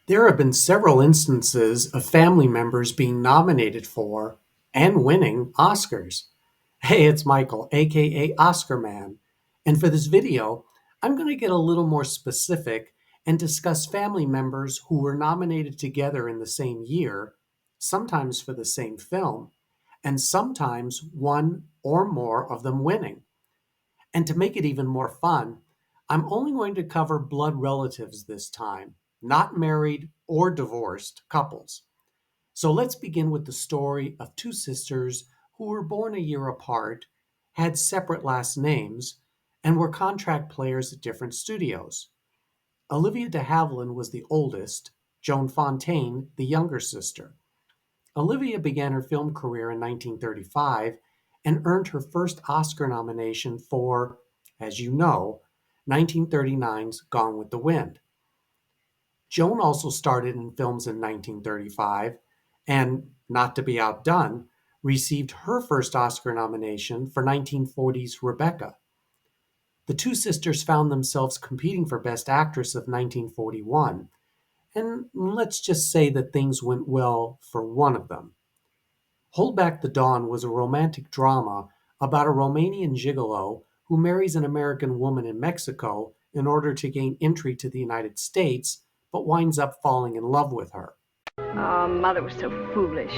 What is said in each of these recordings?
There have been several instances of family members being nominated for and winning Oscars. Hey, it's Michael, aka Oscar Man, and for this video, I'm going to get a little more specific and discuss family members who were nominated together in the same year, sometimes for the same film, and sometimes one or more of them winning. And to make it even more fun, I'm only going to cover blood relatives this time, not married or divorced couples. So let's begin with the story of two sisters who were born a year apart, had separate last names, and were contract players at different studios. Olivia de Havilland was the oldest, Joan Fontaine the younger sister. Olivia began her film career in 1935 and earned her first Oscar nomination for, as you know, 1939's Gone with the Wind. Joan also started in films in 1935 and, not to be outdone, received her first Oscar nomination for 1940's Rebecca. The two sisters found themselves competing for Best Actress of 1941, and let's just say that things went well for one of them. Hold Back the Dawn was a romantic drama about a Romanian gigolo who marries an American woman in Mexico in order to gain entry to the United States, but winds up falling in love with her. Oh, Mother was so foolish.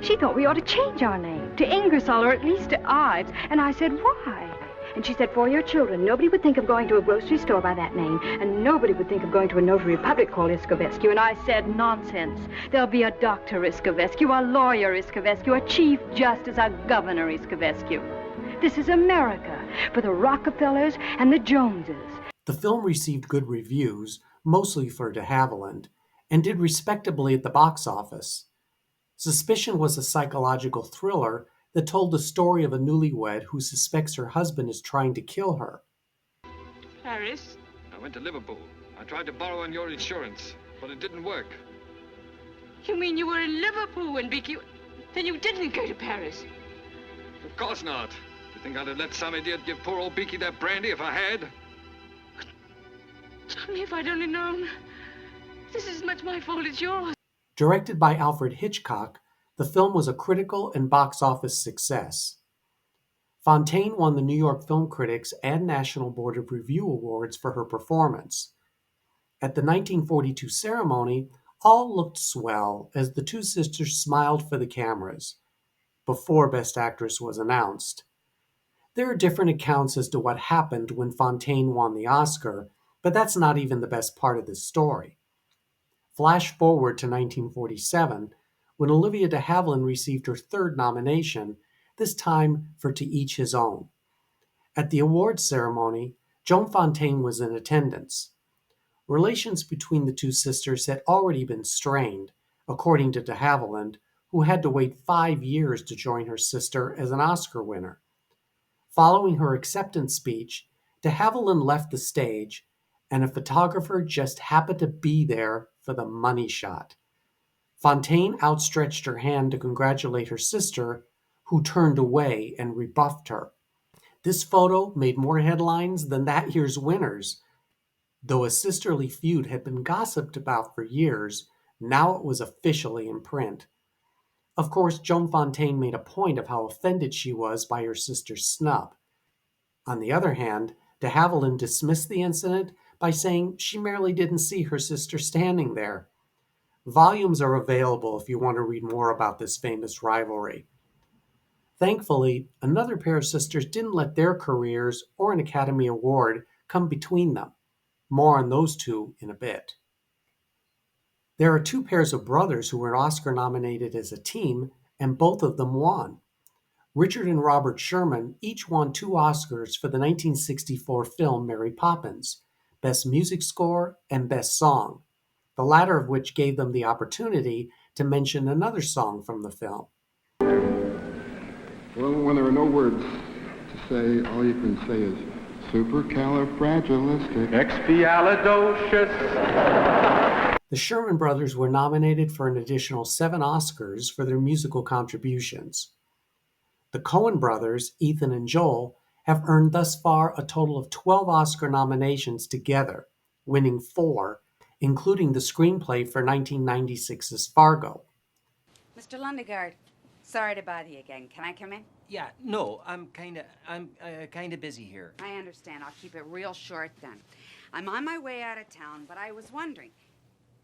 She thought we ought to change our name to Ingersoll or at least to Ives. And I said, why? And she said, for your children. Nobody would think of going to a grocery store by that name. And nobody would think of going to a notary public called Iscovescu. And I said, nonsense. There'll be a Dr. Iscovescu, a lawyer Iscovescu, a chief justice, a governor Iscovescu. This is America for the Rockefellers and the Joneses. The film received good reviews, mostly for de Havilland, and did respectably at the box office. Suspicion was a psychological thriller that told the story of a newlywed who suspects her husband is trying to kill her. Paris? I went to Liverpool. I tried to borrow on your insurance, but it didn't work. You mean you were in Liverpool when Vicky... Then you didn't go to Paris? Of course not. Do you think I'd have let some idiot give poor old Beaky that brandy if I had? Only if I'd only known. This is as much my fault as yours. Directed by Alfred Hitchcock, the film was a critical and box office success. Fontaine won the New York Film Critics and National Board of Review Awards for her performance. At the 1942 ceremony, all looked swell as the two sisters smiled for the cameras, before Best Actress was announced. There are different accounts as to what happened when Fontaine won the Oscar, but that's not even the best part of this story. Flash forward to 1947, when Olivia de Havilland received her third nomination, this time for To Each His Own. At the awards ceremony, Joan Fontaine was in attendance. Relations between the two sisters had already been strained, according to de Havilland, who had to wait 5 years to join her sister as an Oscar winner. Following her acceptance speech, de Havilland left the stage, and a photographer just happened to be there for the money shot. Fontaine outstretched her hand to congratulate her sister, who turned away and rebuffed her. This photo made more headlines than that year's winners. Though a sisterly feud had been gossiped about for years, now it was officially in print. Of course, Joan Fontaine made a point of how offended she was by her sister's snub. On the other hand, de Havilland dismissed the incident by saying she merely didn't see her sister standing there. Volumes are available if you want to read more about this famous rivalry. Thankfully, another pair of sisters didn't let their careers or an Academy Award come between them. More on those two in a bit. There are two pairs of brothers who were Oscar nominated as a team, and both of them won. Richard and Robert Sherman each won 2 Oscars for the 1964 film Mary Poppins, Best Music Score and Best Song, the latter of which gave them the opportunity to mention another song from the film. Well, when there are no words to say, all you can say is supercalifragilistic. Expialidocious. The Sherman brothers were nominated for an additional 7 Oscars for their musical contributions. The Coen brothers, Ethan and Joel, have earned thus far a total of 12 Oscar nominations together, winning 4, including the screenplay for 1996's Fargo. Mr. Lundegaard, sorry to bother you again. Can I come in? Yeah, no, I'm kind of busy here. I understand. I'll keep it real short then. I'm on my way out of town, but I was wondering,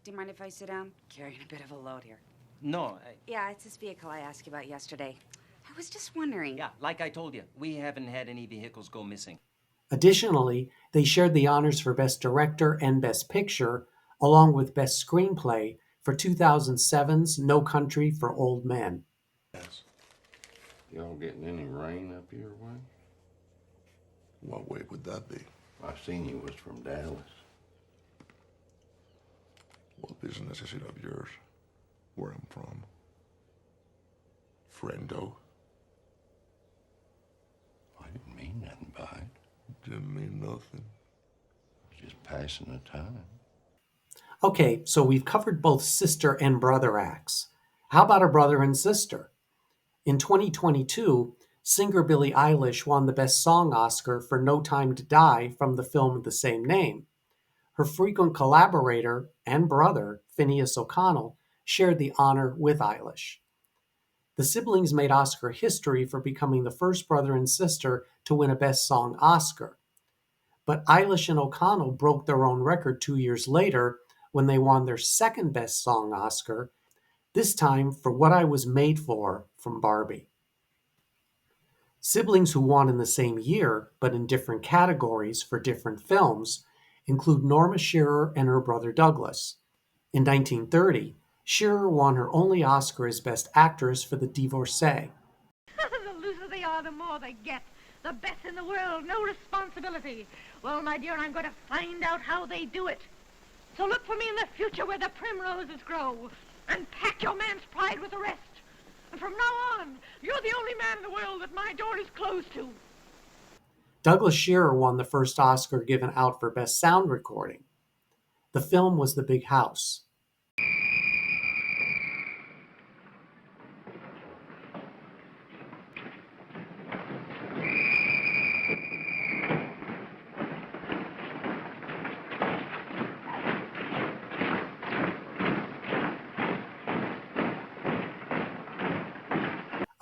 do you mind if I sit down? Carrying a bit of a load here. No, Yeah, it's this vehicle I asked you about yesterday. I was just wondering. yeah, like I told you, we haven't had any vehicles go missing. Additionally, they shared the honors for Best Director and Best Picture, along with Best Screenplay for 2007's No Country for Old Men. Yes. Y'all getting any rain up your way? What way would that be? I seen you was from Dallas. What business is it of yours? Where I'm from? Friendo? I didn't mean nothing by it. Didn't mean nothing. Just passing the time. Okay, so we've covered both sister and brother acts. How about a brother and sister? In 2022, singer Billie Eilish won the Best Song Oscar for No Time to Die from the film of the same name. Her frequent collaborator and brother, Phineas O'Connell, shared the honor with Eilish. The siblings made Oscar history for becoming the first brother and sister to win a Best Song Oscar. But Eilish and O'Connell broke their own record 2 years later when they won their second Best Song Oscar, this time for What I Was Made For from Barbie. Siblings who won in the same year, but in different categories for different films, include Norma Shearer and her brother Douglas. In 1930, Shearer won her only Oscar as Best Actress for The Divorcee. The looser they are, the more they get. The best in the world, no responsibility. Well, my dear, I'm going to find out how they do it. So look for me in the future where the primroses grow, and pack your man's pride with the rest. And from now on, you're the only man in the world that my door is closed to. Douglas Shearer won the first Oscar given out for Best Sound Recording. The film was The Big House.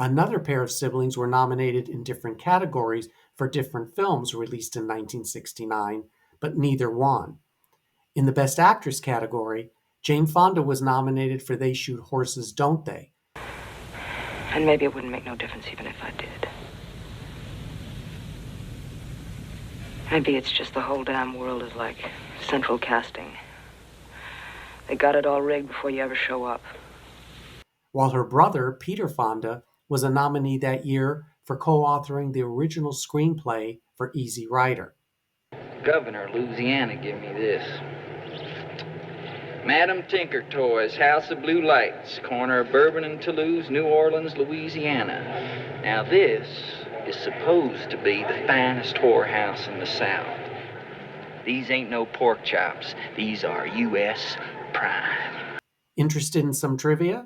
Another pair of siblings were nominated in different categories for different films released in 1969, but neither won. In the Best Actress category, Jane Fonda was nominated for They Shoot Horses, Don't They? And maybe it wouldn't make no difference even if I did. Maybe it's just the whole damn world is like central casting. They got it all rigged before you ever show up. While her brother, Peter Fonda, was a nominee that year for co-authoring the original screenplay for Easy Rider. Governor of Louisiana give me this. Madam Tinker Toys, House of Blue Lights, corner of Bourbon and Toulouse, New Orleans, Louisiana. Now this is supposed to be the finest whorehouse in the South. These ain't no pork chops. These are U.S. prime. Interested in some trivia?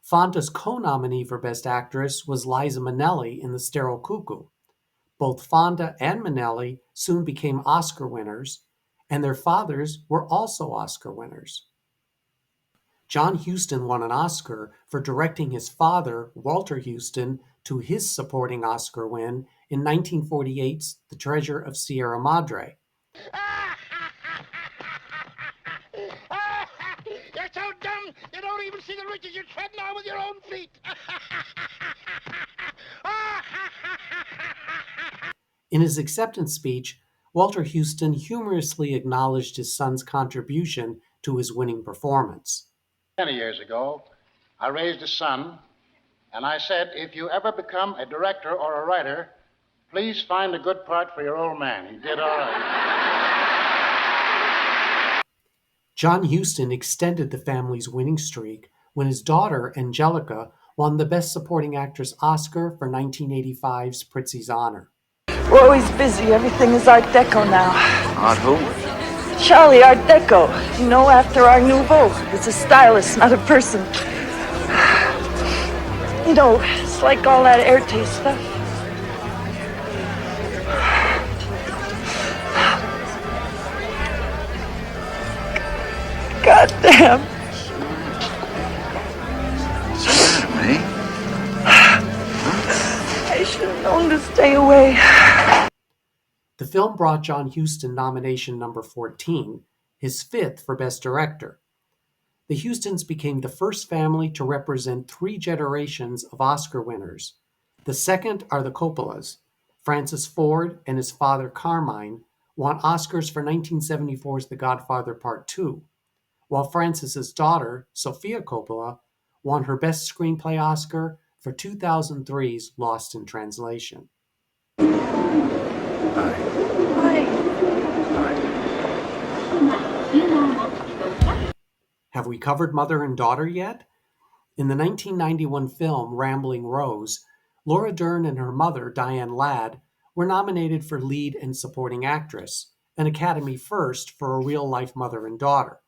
Fonda's co-nominee for Best Actress was Liza Minnelli in The Sterile Cuckoo. Both Fonda and Minnelli soon became Oscar winners, and their fathers were also Oscar winners. John Huston won an Oscar for directing his father, Walter Huston, to his supporting Oscar win in 1948's The Treasure of Sierra Madre. You're so dumb, you don't even see the riches you're treading on with your own feet. In his acceptance speech, Walter Huston humorously acknowledged his son's contribution to his winning performance. Many years ago, I raised a son, and I said, if you ever become a director or a writer, please find a good part for your old man. He did all right. John Huston extended the family's winning streak when his daughter, Angelica, won the Best Supporting Actress Oscar for 1985's Prizzi's Honor. We're always busy. Everything is Art Deco now. Art who? Charlie, Art Deco. You know, after Art Nouveau. It's a stylist, not a person. You know, it's like all that Arte stuff. am. What's the matter, May? I should have known to stay away. The film brought John Huston nomination number 14, his fifth for Best Director. The Hustons became the first family to represent 3 generations of Oscar winners. The second are the Coppolas. Francis Ford and his father Carmine won Oscars for 1974's The Godfather Part II, while Francis's daughter, Sofia Coppola, won her Best Screenplay Oscar for 2003's Lost in Translation. Have we covered mother and daughter yet? In the 1991 film Rambling Rose, Laura Dern and her mother, Diane Ladd, were nominated for lead and supporting actress, an Academy first for a real-life mother and daughter.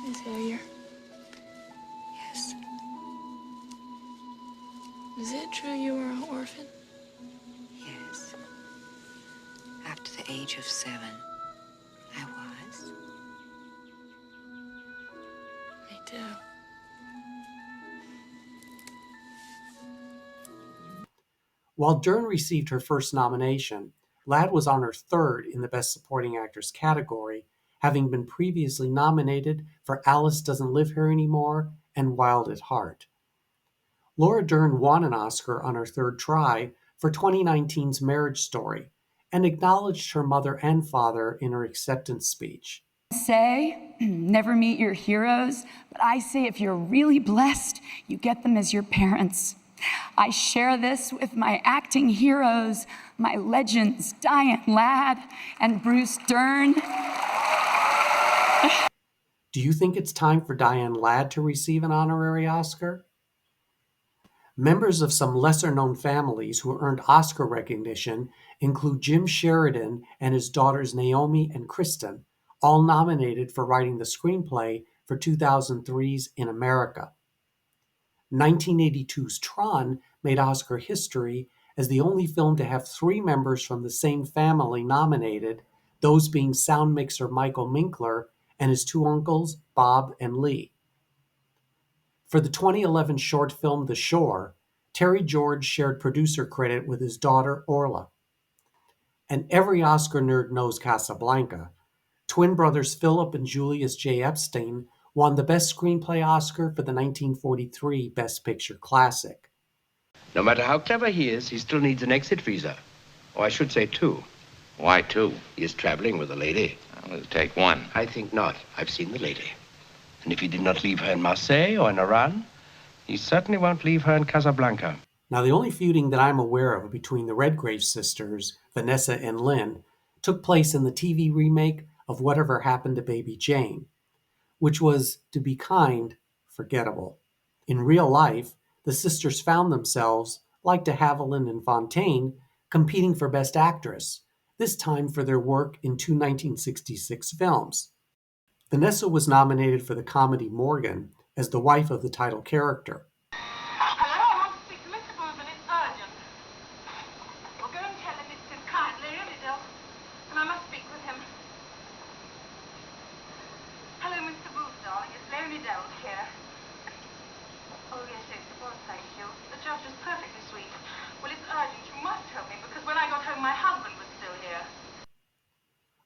Miss Hillier? Yes. Is it true you were an orphan? Yes. After the age of 7, I was. Me too. While Dern received her first nomination, Ladd was on her third in the Best Supporting Actress category, having been previously nominated for Alice Doesn't Live Here Anymore and Wild at Heart. Laura Dern won an Oscar on her third try for 2019's Marriage Story and acknowledged her mother and father in her acceptance speech. Say, never meet your heroes, but I say if you're really blessed, you get them as your parents. I share this with my acting heroes, my legends, Diane Ladd and Bruce Dern. Do you think it's time for Diane Ladd to receive an honorary Oscar? Members of some lesser-known families who earned Oscar recognition include Jim Sheridan and his daughters Naomi and Kristen, all nominated for writing the screenplay for 2003's In America. 1982's Tron made Oscar history as the only film to have 3 members from the same family nominated, those being sound mixer Michael Minkler and his 2 uncles, Bob and Lee. For the 2011 short film The Shore, Terry George shared producer credit with his daughter Orla. And every Oscar nerd knows Casablanca. Twin brothers Philip and Julius J. Epstein won the Best Screenplay Oscar for the 1943 Best Picture classic. No matter how clever he is, he still needs an exit visa. Or I should say 2. Why 2? He is traveling with a lady. Well, it'll take 1. I think not. I've seen the lady. And if he did not leave her in Marseille or in Iran, he certainly won't leave her in Casablanca. Now, the only feuding that I'm aware of between the Redgrave sisters, Vanessa and Lynn, took place in the TV remake of Whatever Happened to Baby Jane, which was, to be kind, forgettable. In real life, the sisters found themselves, like de Havilland and Fontaine, competing for Best Actress, this time for their work in 2 1966 films. Vanessa was nominated for the comedy Morgan as the wife of the title character. Hello, I want to speak to Mr. Booth, and it's urgent. Well, go and tell him it's kindly, really, Dill, and I must speak with him. Hello, Mr. Booth, darling. It's Leonie Downs here. Oh, yes, it was, thank you. The judge was perfectly sweet. Well, it's urgent. You must help me, because when I got home, my husband was still here.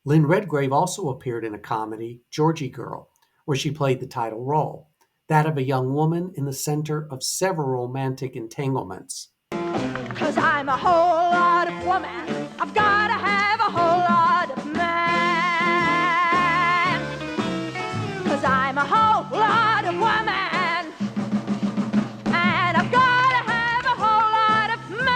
Lynn Redgrave also appeared in a comedy, Georgie Girl, where she played the title role, that of a young woman in the center of several romantic entanglements. 'Cause I'm a whole lot of woman. I've got to have a whole lot of man. 'Cause I'm a whole lot of woman. And I've got to have a whole lot of man.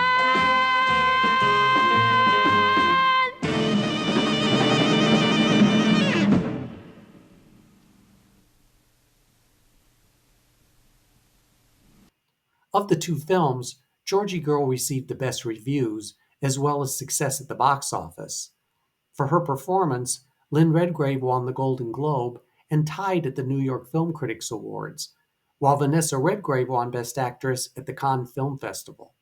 Of the 2 films, Georgie Girl received the best reviews, as well as success at the box office. For her performance, Lynn Redgrave won the Golden Globe and tied at the New York Film Critics Awards, while Vanessa Redgrave won Best Actress at the Cannes Film Festival.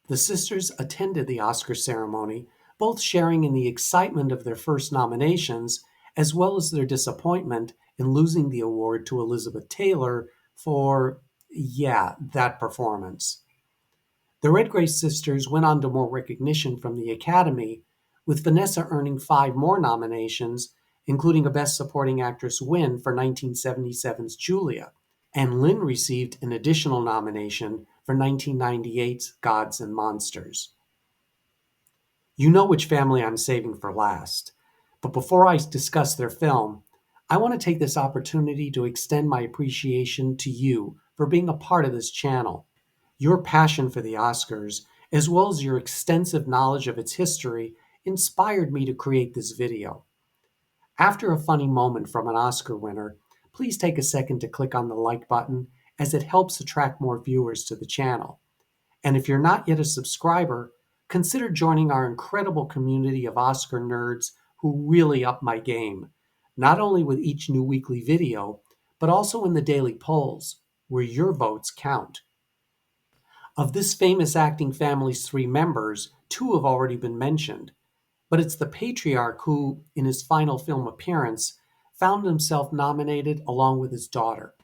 The sisters attended the Oscar ceremony, both sharing in the excitement of their first nominations, as well as their disappointment in losing the award to Elizabeth Taylor for, that performance. The Redgrave sisters went on to more recognition from the Academy, with Vanessa earning 5 more nominations, including a Best Supporting Actress win for 1977's Julia, and Lynn received an additional nomination for 1998's Gods and Monsters. You know which family I'm saving for last, but before I discuss their film, I want to take this opportunity to extend my appreciation to you for being a part of this channel. Your passion for the Oscars, as well as your extensive knowledge of its history, inspired me to create this video. After a funny moment from an Oscar winner, please take a second to click on the like button, as it helps attract more viewers to the channel. And if you're not yet a subscriber, consider joining our incredible community of Oscar nerds who really up my game, not only with each new weekly video, but also in the daily polls, where your votes count. Of this famous acting family's 3 members, 2 have already been mentioned, but it's the patriarch who, in his final film appearance, found himself nominated along with his daughter.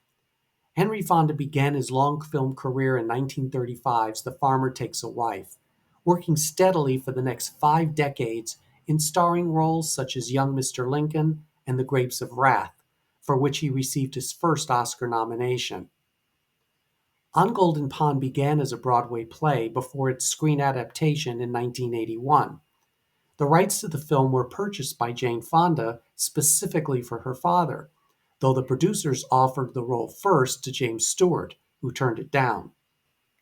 Henry Fonda began his long film career in 1935's The Farmer Takes a Wife, working steadily for the next 5 decades in starring roles such as Young Mr. Lincoln and The Grapes of Wrath, for which he received his first Oscar nomination. On Golden Pond began as a Broadway play before its screen adaptation in 1981. The rights to the film were purchased by Jane Fonda specifically for her father, though the producers offered the role first to James Stewart, who turned it down.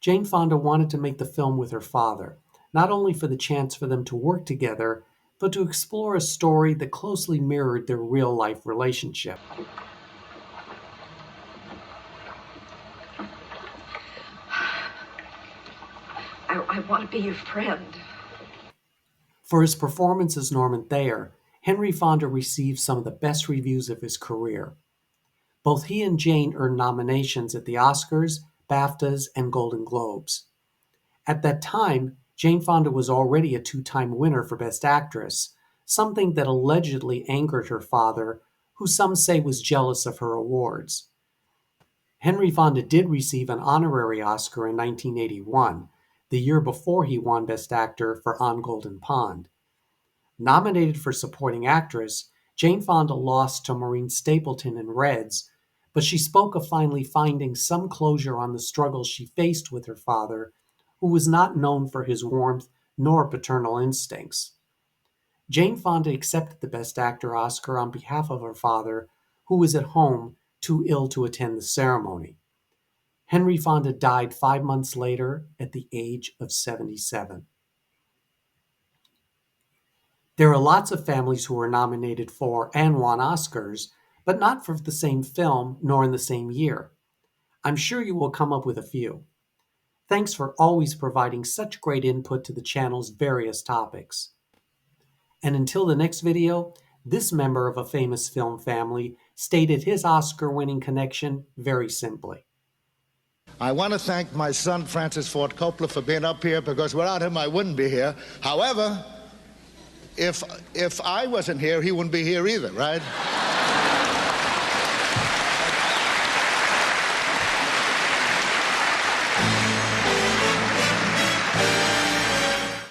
Jane Fonda wanted to make the film with her father, not only for the chance for them to work together, but to explore a story that closely mirrored their real-life relationship. I want to be your friend. For his performance as Norman Thayer, Henry Fonda received some of the best reviews of his career. Both he and Jane earned nominations at the Oscars, BAFTAs, and Golden Globes. At that time, Jane Fonda was already a 2-time winner for Best Actress, something that allegedly angered her father, who some say was jealous of her awards. Henry Fonda did receive an honorary Oscar in 1981, the year before he won Best Actor for On Golden Pond. Nominated for Supporting Actress, Jane Fonda lost to Maureen Stapleton in Reds, but she spoke of finally finding some closure on the struggles she faced with her father, who was not known for his warmth nor paternal instincts. Jane Fonda accepted the Best Actor Oscar on behalf of her father, who was at home, too ill to attend the ceremony. Henry Fonda died 5 months later at the age of 77. There are lots of families who were nominated for and won Oscars, but not for the same film nor in the same year. I'm sure you will come up with a few. Thanks for always providing such great input to the channel's various topics. And until the next video, this member of a famous film family stated his Oscar-winning connection very simply. I want to thank my son, Francis Ford Coppola, for being up here, because without him, I wouldn't be here. However, if I wasn't here, he wouldn't be here either, right?